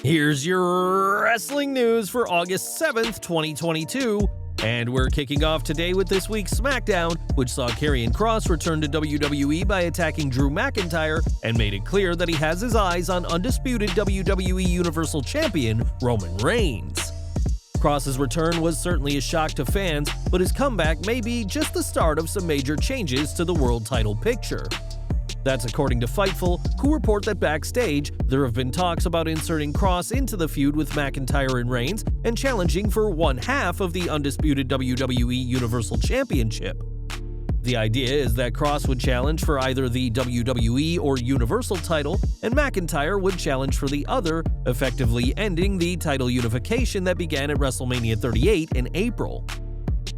Here's your wrestling news for August 7th, 2022. And we're kicking off today with this week's SmackDown, which saw Karrion Kross return to WWE by attacking Drew McIntyre and made it clear that he has his eyes on undisputed WWE Universal Champion Roman Reigns. Kross's return was certainly a shock to fans, but his comeback may be just the start of some major changes to the world title picture. That's according to Fightful, who report that backstage, there have been talks about inserting Kross into the feud with McIntyre and Reigns and challenging for one half of the undisputed WWE Universal Championship. The idea is that Kross would challenge for either the WWE or Universal title, and McIntyre would challenge for the other, effectively ending the title unification that began at WrestleMania 38 in April.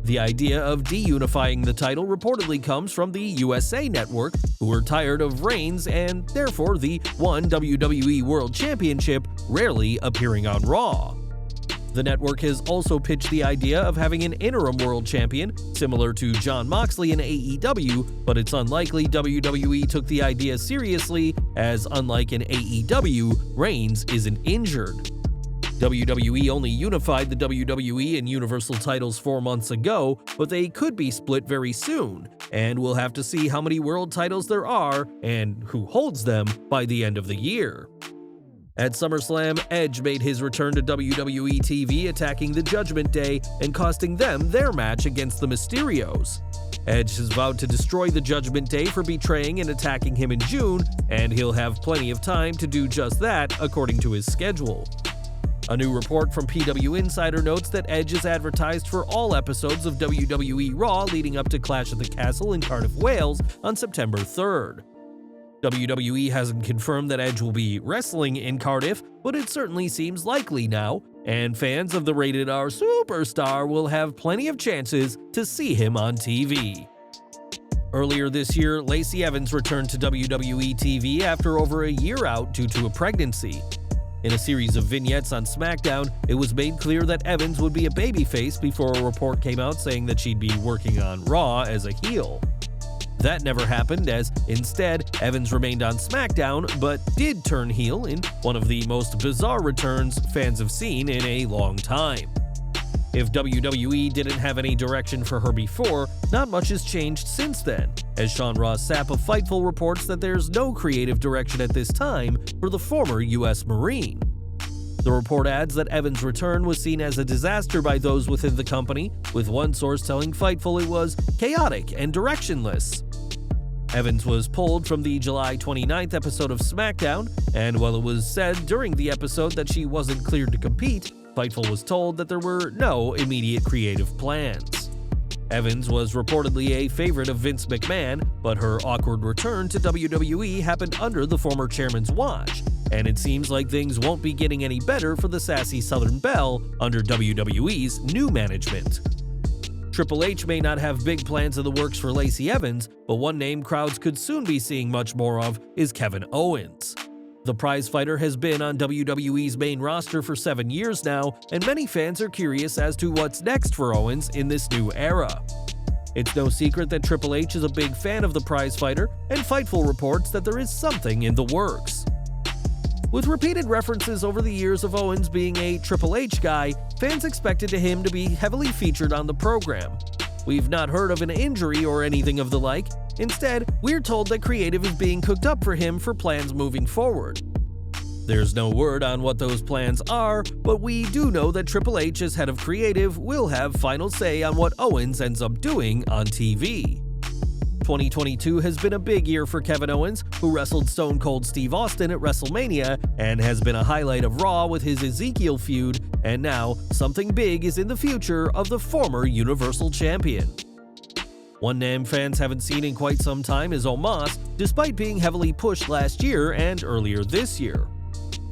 The idea of deunifying the title reportedly comes from the USA Network, who are tired of Reigns and therefore the one WWE World Championship rarely appearing on Raw. The network has also pitched the idea of having an interim world champion, similar to Jon Moxley in AEW, but it's unlikely WWE took the idea seriously, as unlike in AEW, Reigns isn't injured. WWE only unified the WWE and Universal titles 4 months ago, but they could be split very soon, and we'll have to see how many world titles there are and who holds them by the end of the year. At SummerSlam, Edge made his return to WWE TV, attacking the Judgment Day and costing them their match against the Mysterios. Edge has vowed to destroy the Judgment Day for betraying and attacking him in June, and he'll have plenty of time to do just that according to his schedule. A new report from PW Insider notes that Edge is advertised for all episodes of WWE Raw leading up to Clash at the Castle in Cardiff, Wales on September 3rd. WWE hasn't confirmed that Edge will be wrestling in Cardiff, but it certainly seems likely now, and fans of the Rated R superstar will have plenty of chances to see him on TV. Earlier this year, Lacey Evans returned to WWE TV after over a year out due to a pregnancy. In a series of vignettes on SmackDown, it was made clear that Evans would be a babyface before a report came out saying that she'd be working on Raw as a heel. That never happened, as instead, Evans remained on SmackDown but did turn heel in one of the most bizarre returns fans have seen in a long time. If WWE didn't have any direction for her before, not much has changed since then, as Sean Ross Sapp of Fightful reports that there's no creative direction at this time for the former U.S. Marine. The report adds that Evans' return was seen as a disaster by those within the company, with one source telling Fightful it was chaotic and directionless. Evans was pulled from the July 29th episode of SmackDown, and while it was said during the episode that she wasn't cleared to compete, Fightful was told that there were no immediate creative plans. Evans was reportedly a favorite of Vince McMahon, but her awkward return to WWE happened under the former chairman's watch, and it seems like things won't be getting any better for the sassy Southern Belle under WWE's new management. Triple H may not have big plans in the works for Lacey Evans, but one name crowds could soon be seeing much more of is Kevin Owens. The prizefighter has been on WWE's main roster for 7 years now, and many fans are curious as to what's next for Owens in this new era. It's no secret that Triple H is a big fan of the prizefighter, and Fightful reports that there is something in the works. With repeated references over the years of Owens being a Triple H guy, fans expected him to be heavily featured on the program. We've not heard of an injury or anything of the like. Instead, we're told that creative is being cooked up for him for plans moving forward. There's no word on what those plans are, but we do know that Triple H as head of creative will have final say on what Owens ends up doing on TV. 2022 has been a big year for Kevin Owens, who wrestled Stone Cold Steve Austin at WrestleMania and has been a highlight of Raw with his Ezekiel feud, and now something big is in the future of the former Universal Champion. One name fans haven't seen in quite some time is Omos, despite being heavily pushed last year and earlier this year.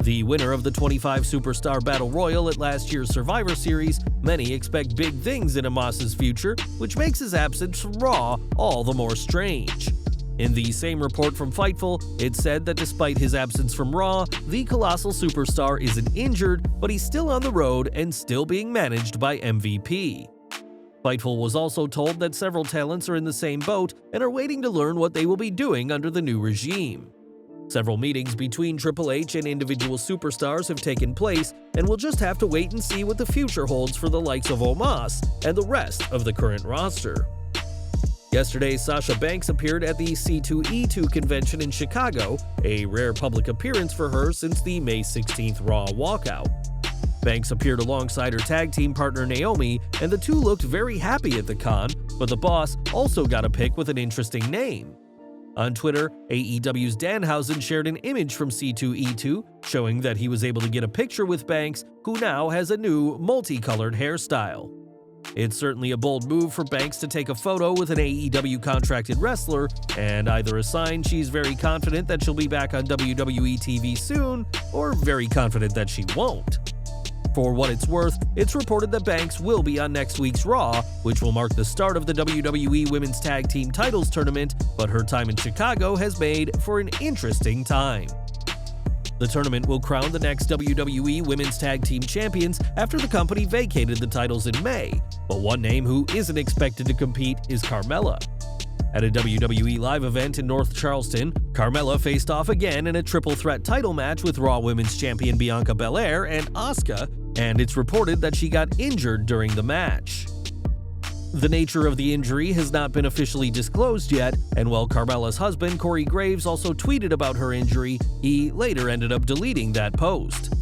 The winner of the 25 Superstar Battle Royal at last year's Survivor Series, many expect big things in Omos's future, which makes his absence from Raw all the more strange. In the same report from Fightful, it said that despite his absence from Raw, the Colossal Superstar isn't injured, but he's still on the road and still being managed by MVP. Fightful was also told that several talents are in the same boat and are waiting to learn what they will be doing under the new regime. Several meetings between Triple H and individual superstars have taken place, and we'll just have to wait and see what the future holds for the likes of Omos and the rest of the current roster. Yesterday, Sasha Banks appeared at the C2E2 convention in Chicago, a rare public appearance for her since the May 16th Raw walkout. Banks appeared alongside her tag team partner Naomi, and the two looked very happy at the con, but the boss also got a pic with an interesting name. On Twitter, AEW's Danhausen shared an image from C2E2 showing that he was able to get a picture with Banks, who now has a new multicolored hairstyle. It's certainly a bold move for Banks to take a photo with an AEW contracted wrestler, and either a sign she's very confident that she'll be back on WWE TV soon, or very confident that she won't. For what it's worth, it's reported that Banks will be on next week's Raw, which will mark the start of the WWE Women's Tag Team Titles Tournament, but her time in Chicago has made for an interesting time. The tournament will crown the next WWE Women's Tag Team Champions after the company vacated the titles in May, but one name who isn't expected to compete is Carmella. At a WWE live event in North Charleston, Carmella faced off again in a triple threat title match with Raw Women's Champion Bianca Belair and Asuka, and it's reported that she got injured during the match. The nature of the injury has not been officially disclosed yet, and while Carmella's husband Corey Graves also tweeted about her injury, he later ended up deleting that post.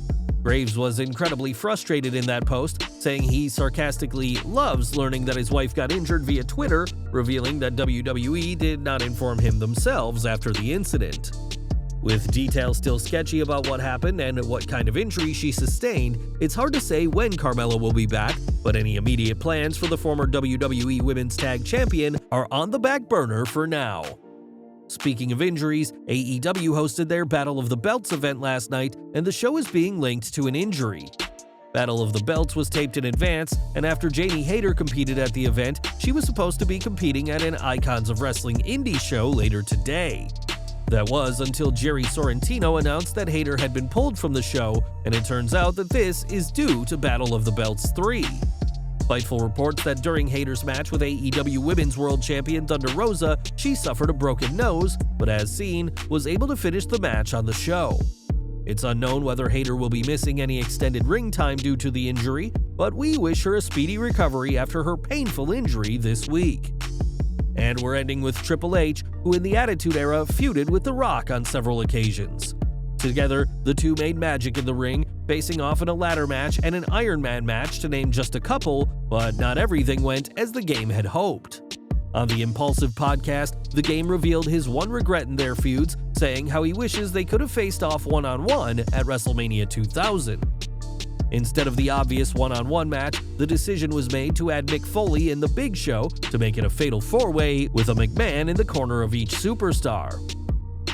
Graves was incredibly frustrated in that post, saying he sarcastically loves learning that his wife got injured via Twitter, revealing that WWE did not inform him themselves after the incident. With details still sketchy about what happened and what kind of injury she sustained, it's hard to say when Carmella will be back, but any immediate plans for the former WWE Women's Tag Champion are on the back burner for now. Speaking of injuries, AEW hosted their Battle of the Belts event last night, and the show is being linked to an injury. Battle of the Belts was taped in advance, and after Jamie Hayter competed at the event, she was supposed to be competing at an Icons of Wrestling indie show later today. That was until Jerry Sorrentino announced that Hayter had been pulled from the show, and it turns out that this is due to Battle of the Belts 3. Fightful reports that during Hayter's match with AEW Women's World Champion Thunder Rosa, she suffered a broken nose, but as seen, was able to finish the match on the show. It's unknown whether Hayter will be missing any extended ring time due to the injury, but we wish her a speedy recovery after her painful injury this week. And we're ending with Triple H, who in the Attitude Era feuded with The Rock on several occasions. Together, the two made magic in the ring, facing off in a ladder match and an Iron Man match to name just a couple, but not everything went as the Game had hoped. On the Impulsive podcast, the Game revealed his one regret in their feuds, saying how he wishes they could have faced off one-on-one at WrestleMania 2000. Instead of the obvious one-on-one match, the decision was made to add Mick Foley in The Big Show to make it a fatal four-way with a McMahon in the corner of each superstar.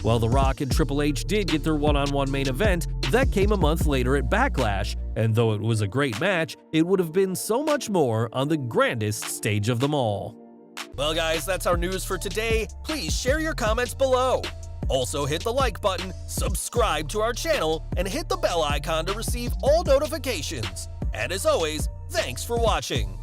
While The Rock and Triple H did get their one-on-one main event, that came a month later at Backlash, and though it was a great match, it would have been so much more on the grandest stage of them all. Well guys, that's our news for today. Please share your comments below. Also hit the like button, subscribe to our channel, and hit the bell icon to receive all notifications. And as always, thanks for watching.